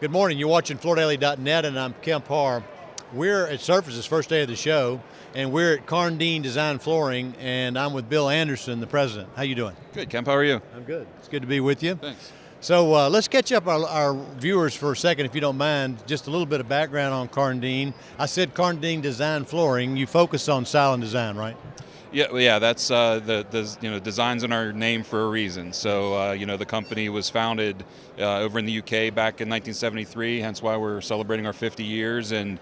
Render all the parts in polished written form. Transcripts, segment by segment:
Good morning. You're watching FloorDaily.net, and I'm Kemp Harr. We're at Surface's first day of the show, and we're at Karndean Design Flooring, and I'm with Bill Anderson, the president. How you doing? Good, Kemp. How are you? I'm good. It's good to be with you. Thanks. So let's catch up our viewers for a second, if you don't mind. Just a little bit of background on Karndean. I said Karndean Design Flooring. You focus on style and design, right? Yeah. That's the design's in our name for a reason. So the company was founded over in the UK back in 1973. Hence why we're celebrating our 50 years. And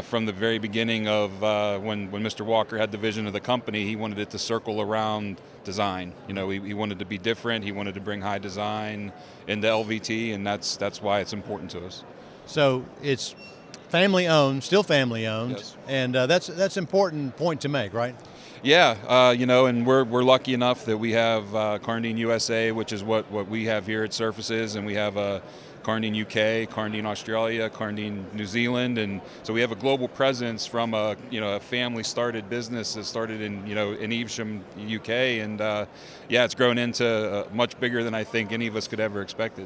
from the very beginning of when Mr. Walker had the vision of the company, he wanted it to circle around design. He wanted to be different. He wanted to bring high design into LVT, and that's why it's important to us. So it's family owned, still family owned, Yes. and that's an important point to make, right? Yeah, and we're lucky enough that we have Karndean USA, which is what we have here at Surfaces, and we have Karndean UK, Karndean Australia, Karndean New Zealand, and so we have a global presence from a family-started business that started in Evesham, UK, and it's grown into much bigger than I think any of us could ever expected.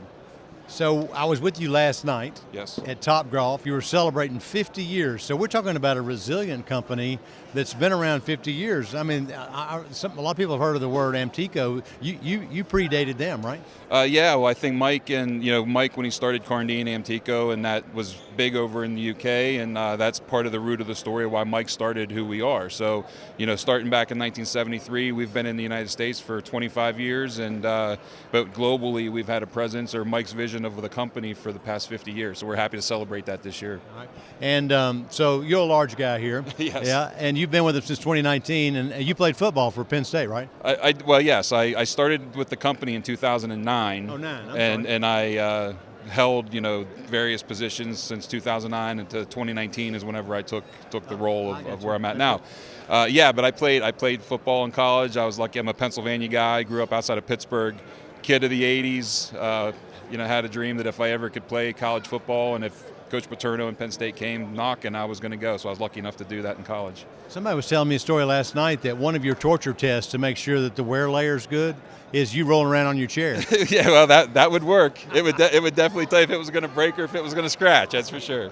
So I was with you last night. Yes. At Top Golf. You were celebrating 50 years. So we're talking about a resilient company that's been around 50 years. I mean, a lot of people have heard of the word Amtico. You predated them, right? Well, I think Mike when he started Karndean Amtico, and that was big over in the UK, and that's part of the root of the story of why Mike started who we are. So, starting back in 1973, we've been in the United States for 25 years, and but globally we've had a presence, or Mike's vision of the company, for the past 50 years. So we're happy to celebrate that this year. All right. And so you're a large guy here. Yes. Yeah, and you've been with us since 2019, and you played football for Penn State, right? Yes. I started with the company in 2009. Oh, nine. And I held various positions since 2009 until 2019 is whenever I took the role of where I'm at now. But I played football in college. I was lucky. I'm a Pennsylvania guy. Grew up outside of Pittsburgh. Kid of the 80s. Had a dream that if I ever could play college football, and if Coach Paterno and Penn State came knocking, I was going to go. So I was lucky enough to do that in college. Somebody was telling me a story last night that one of your torture tests to make sure that the wear layer's good is you rolling around on your chair. Yeah, well, that would work. It would definitely tell you if it was going to break or if it was going to scratch. That's for sure.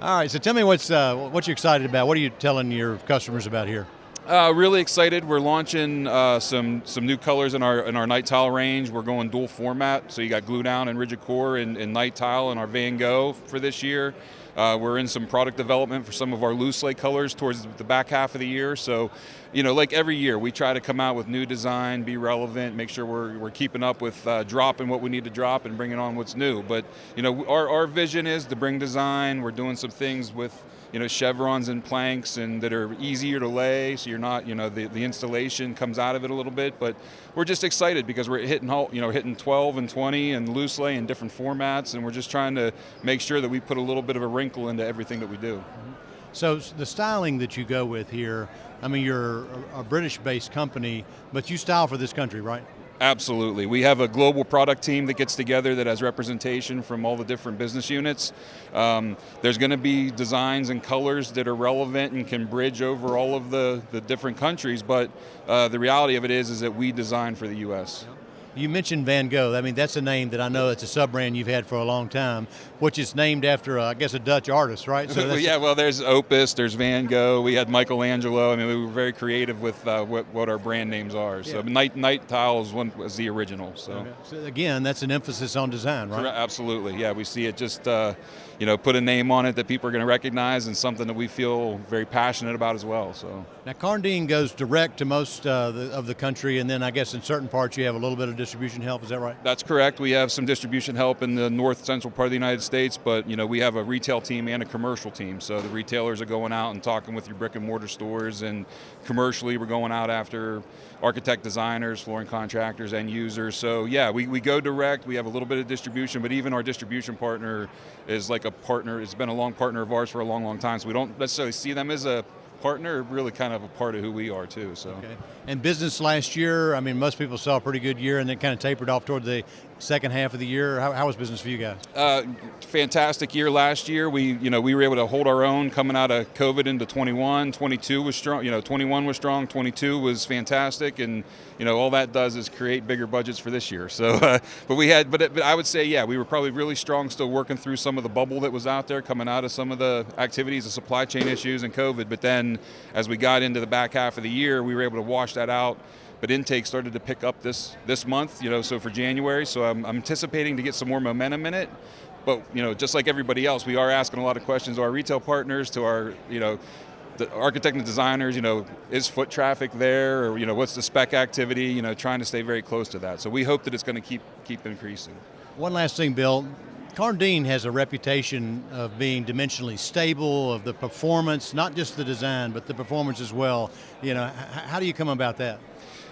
All right, so tell me what you're excited about. What are you telling your customers about here? Really excited. We're launching some new colors in our night tile range. We're going dual format, so you got glue down and rigid core and night tile in our Van Gogh for this year. We're in some product development for some of our loose lay colors towards the back half of the year. So, like every year, we try to come out with new design, be relevant, make sure we're keeping up with dropping what we need to drop and bringing on what's new. But our vision is to bring design. We're doing some things with chevrons and planks and that are easier to lay, so you're not the installation comes out of it a little bit. But we're just excited because we're hitting 12 and 20 and loose lay in different formats, and we're just trying to make sure that we put a little bit of a wrinkle into everything that we do. So the styling that you go with here, I mean, you're a British-based company, but you style for this country, right? Absolutely. We have a global product team that gets together that has representation from all the different business units. There's going to be designs and colors that are relevant and can bridge over all of the different countries, but the reality of it is that we design for the U.S. You mentioned Van Gogh. I mean, that's a name that I know it's a sub-brand you've had for a long time, which is named after, I guess, a Dutch artist, right? So there's Opus, there's Van Gogh, we had Michelangelo. I mean, we were very creative with what our brand names are. So Night Tile was the original. So. Okay. So again, that's an emphasis on design, right? Absolutely, yeah. We see it just, put a name on it that people are going to recognize, and something that we feel very passionate about as well. So. Now, Karndean goes direct to most of the country, and then I guess in certain parts you have a little bit of distribution help. Is that right? That's correct. We have some distribution help in the north central part of the United States, but we have a retail team and a commercial team. So the retailers are going out and talking with your brick and mortar stores, and commercially we're going out after architect designers, flooring contractors, end users. So we go direct. We have a little bit of distribution, but even our distribution partner is like a partner. It's been a long partner of ours for a long, long time. So we don't necessarily see them as a partner, really kind of a part of who we are too. So. Okay. And business last year, I mean, most people saw a pretty good year and then kind of tapered off toward the second half of the year? How was business for you guys? Fantastic year last year. We were able to hold our own coming out of COVID into 21. 22 was strong. 21 was strong. 22 was fantastic, and all that does is create bigger budgets for this year. So, but I would say, yeah, we were probably really strong, still working through some of the bubble that was out there coming out of some of the activities, the supply chain issues, and COVID. But then, as we got into the back half of the year, we were able to wash that out. But intake started to pick up this month, so for January. So I'm anticipating to get some more momentum in it. But just like everybody else, we are asking a lot of questions to our retail partners, to our the architect and designers. Is foot traffic there, or what's the spec activity? Trying to stay very close to that. So we hope that it's going to keep increasing. One last thing, Bill. Karndean has a reputation of being dimensionally stable, of the performance, not just the design, but the performance as well. How do you come about that?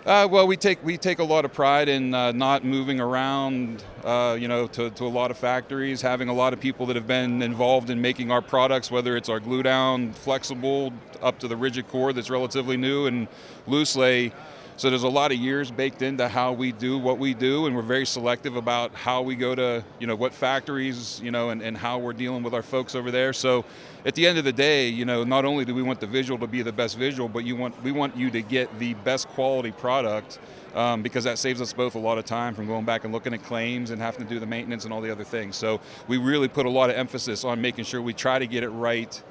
Well, we take a lot of pride in not moving around, to a lot of factories, having a lot of people that have been involved in making our products, whether it's our glue down, flexible, up to the rigid core that's relatively new, and loose lay. So there's a lot of years baked into how we do what we do, and we're very selective about how we go to, what factories, and how we're dealing with our folks over there. So at the end of the day, not only do we want the visual to be the best visual, but we want you to get the best quality product, because that saves us both a lot of time from going back and looking at claims and having to do the maintenance and all the other things. So we really put a lot of emphasis on making sure we try to get it right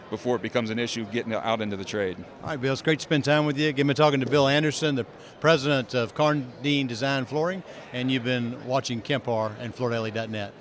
before it becomes an issue getting out into the trade. All right, Bill, it's great to spend time with you. Again, we're talking to Bill Anderson, the president of Karndean Design Flooring, and you've been watching Kemp Harr and FloorDaily.net.